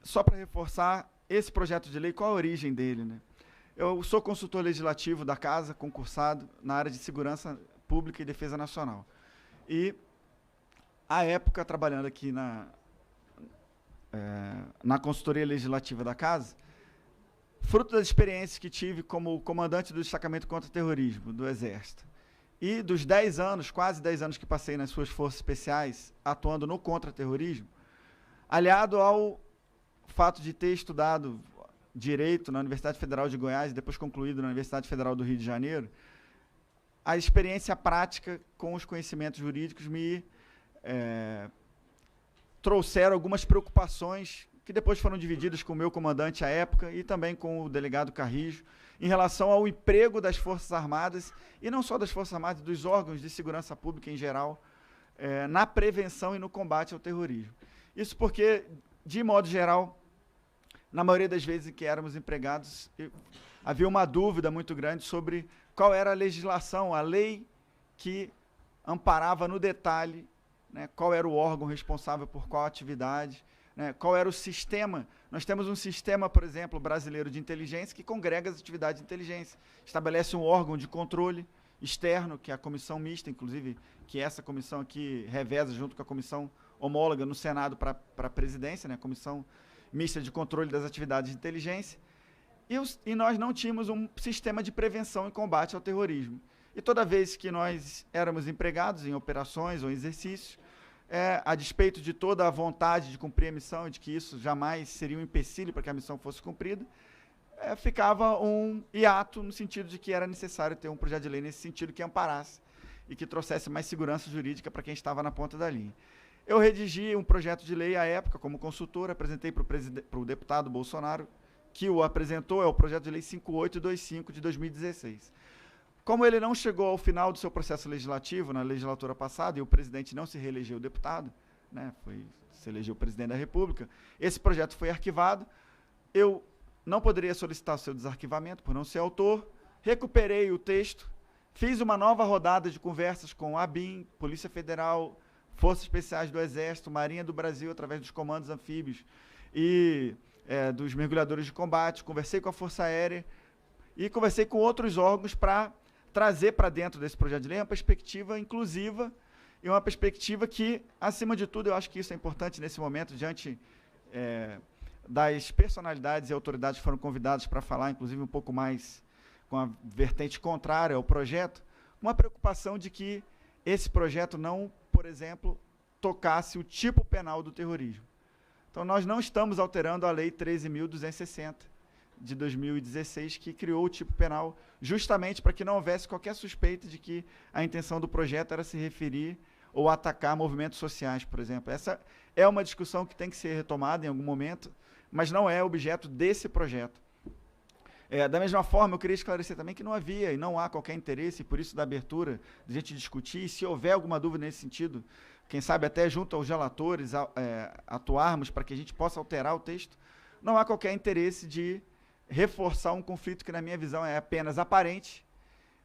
Só para reforçar, esse projeto de lei, qual a origem dele, né? Eu sou consultor legislativo da Casa, concursado na área de segurança pública e defesa nacional. E, à época, trabalhando aqui na consultoria legislativa da Casa, fruto das experiências que tive como comandante do destacamento contra o terrorismo do Exército e dos 10 anos, quase 10 anos que passei nas suas forças especiais, atuando no contra-terrorismo, aliado ao fato de ter estudado Direito na Universidade Federal de Goiás e depois concluído na Universidade Federal do Rio de Janeiro, a experiência prática com os conhecimentos jurídicos me trouxeram algumas preocupações que depois foram divididas com o meu comandante à época e também com o delegado Carrijo, em relação ao emprego das Forças Armadas, e não só das Forças Armadas, dos órgãos de segurança pública em geral, na prevenção e no combate ao terrorismo. Isso porque, de modo geral, na maioria das vezes em que éramos empregados, havia uma dúvida muito grande sobre qual era a legislação, a lei que amparava no detalhe, né, qual era o órgão responsável por qual atividade, né, qual era o sistema. Nós temos um sistema, por exemplo, brasileiro de inteligência que congrega as atividades de inteligência, estabelece um órgão de controle externo, que é a comissão mista, inclusive, que essa comissão aqui reveza junto com a comissão homóloga no Senado para a presidência, né, a comissão mista de controle das atividades de inteligência, e nós não tínhamos um sistema de prevenção e combate ao terrorismo. E toda vez que nós éramos empregados em operações ou exercícios, a despeito de toda a vontade de cumprir a missão e de que isso jamais seria um empecilho para que a missão fosse cumprida, ficava um hiato no sentido de que era necessário ter um projeto de lei nesse sentido que amparasse e que trouxesse mais segurança jurídica para quem estava na ponta da linha. Eu redigi um projeto de lei à época como consultor, apresentei para o deputado Bolsonaro, que o apresentou, é o projeto de lei 5825 de 2016. Como ele não chegou ao final do seu processo legislativo na legislatura passada e o presidente não se reelegeu deputado, né, se elegeu presidente da República, esse projeto foi arquivado. Eu não poderia solicitar o seu desarquivamento por não ser autor, recuperei o texto, fiz uma nova rodada de conversas com a ABIN, Polícia Federal, Forças Especiais do Exército, Marinha do Brasil, através dos comandos anfíbios e dos mergulhadores de combate, conversei com a Força Aérea e conversei com outros órgãos para trazer para dentro desse projeto de lei uma perspectiva inclusiva e uma perspectiva que, acima de tudo, eu acho que isso é importante nesse momento, diante das personalidades e autoridades que foram convidadas para falar, inclusive um pouco mais com a vertente contrária ao projeto, uma preocupação de que esse projeto não, por exemplo, tocasse o tipo penal do terrorismo. Então, nós não estamos alterando a Lei 13.260 de 2016, que criou o tipo penal justamente para que não houvesse qualquer suspeita de que a intenção do projeto era se referir ou atacar movimentos sociais, por exemplo. Essa é uma discussão que tem que ser retomada em algum momento, mas não é objeto desse projeto. Da mesma forma, eu queria esclarecer também que não havia e não há qualquer interesse, e por isso da abertura, de a gente discutir, e se houver alguma dúvida nesse sentido, quem sabe até junto aos relatores, atuarmos para que a gente possa alterar o texto, não há qualquer interesse de reforçar um conflito que, na minha visão, é apenas aparente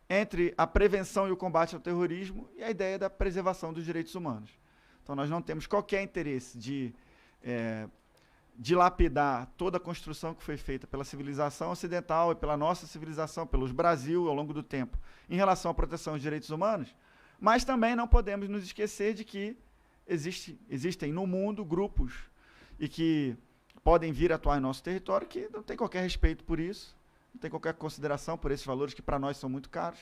entre a prevenção e o combate ao terrorismo e a ideia da preservação dos direitos humanos. Então, nós não temos qualquer interesse de dilapidar toda a construção que foi feita pela civilização ocidental e pela nossa civilização, pelos Brasil, ao longo do tempo, em relação à proteção dos direitos humanos, mas também não podemos nos esquecer de que existem no mundo grupos e que podem vir atuar em nosso território que não tem qualquer respeito por isso, não tem qualquer consideração por esses valores que para nós são muito caros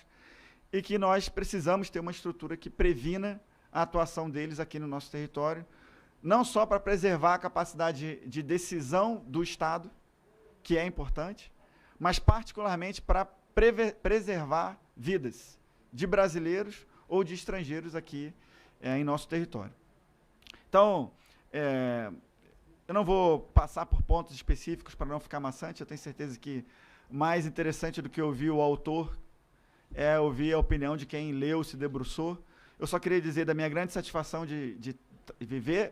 e que nós precisamos ter uma estrutura que previna a atuação deles aqui no nosso território, não só para preservar a capacidade de decisão do Estado, que é importante, mas particularmente para preservar vidas de brasileiros ou de estrangeiros aqui em nosso território. Então, eu não vou passar por pontos específicos para não ficar maçante, eu tenho certeza que mais interessante do que ouvir o autor é ouvir a opinião de quem leu, se debruçou. Eu só queria dizer da minha grande satisfação de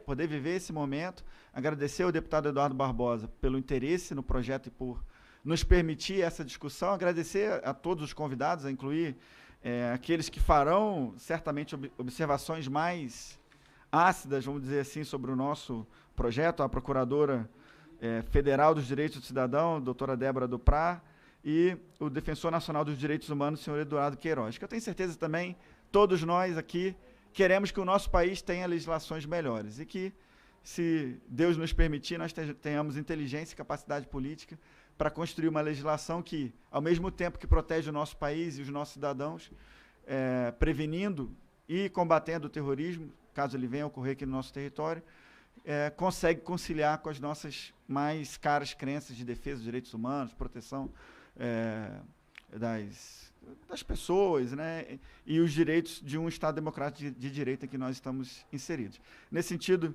poder viver esse momento, agradecer ao deputado Eduardo Barbosa pelo interesse no projeto e por nos permitir essa discussão, agradecer a todos os convidados, a incluir aqueles que farão certamente observações mais ácidas, vamos dizer assim, sobre o nosso projeto, a Procuradora Federal dos Direitos do Cidadão, doutora Débora Duprá, e o Defensor Nacional dos Direitos Humanos, senhor Eduardo Queiroz, que eu tenho certeza também, todos nós aqui, queremos que o nosso país tenha legislações melhores e que, se Deus nos permitir, nós tenhamos inteligência e capacidade política para construir uma legislação que, ao mesmo tempo que protege o nosso país e os nossos cidadãos, prevenindo e combatendo o terrorismo, caso ele venha a ocorrer aqui no nosso território, consegue conciliar com as nossas mais caras crenças de defesa dos direitos humanos, proteção das pessoas, né, e os direitos de um Estado democrático de direito em que nós estamos inseridos. Nesse sentido,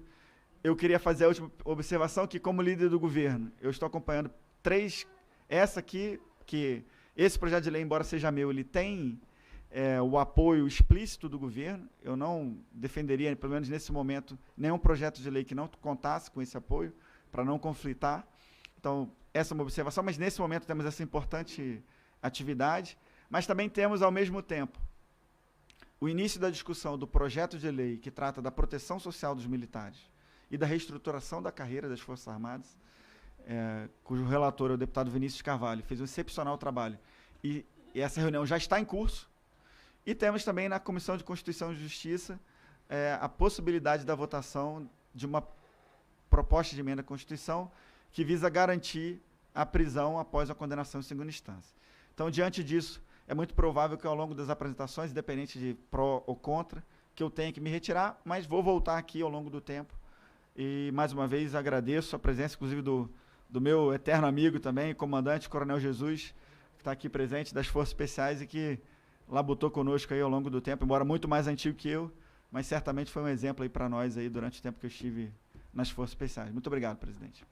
eu queria fazer a última observação, que como líder do governo, eu estou acompanhando essa aqui, que esse projeto de lei, embora seja meu, ele tem o apoio explícito do governo. Eu não defenderia, pelo menos nesse momento, nenhum projeto de lei que não contasse com esse apoio, para não conflitar. Então, essa é uma observação, mas nesse momento temos essa importante atividade, mas também temos, ao mesmo tempo, o início da discussão do projeto de lei que trata da proteção social dos militares e da reestruturação da carreira das Forças Armadas, cujo relator é o deputado Vinícius Carvalho, fez um excepcional trabalho, e essa reunião já está em curso. E temos também na Comissão de Constituição e Justiça a possibilidade da votação de uma proposta de emenda à Constituição que visa garantir a prisão após a condenação em segunda instância. Então, diante disso, é muito provável que ao longo das apresentações, independente de pró ou contra, que eu tenha que me retirar, mas vou voltar aqui ao longo do tempo. E, mais uma vez, agradeço a presença, inclusive, do meu eterno amigo também, comandante Coronel Jesus, que está aqui presente, das Forças Especiais, e que labutou conosco aí ao longo do tempo, embora muito mais antigo que eu, mas certamente foi um exemplo aí para nós aí durante o tempo que eu estive nas Forças Especiais. Muito obrigado, presidente.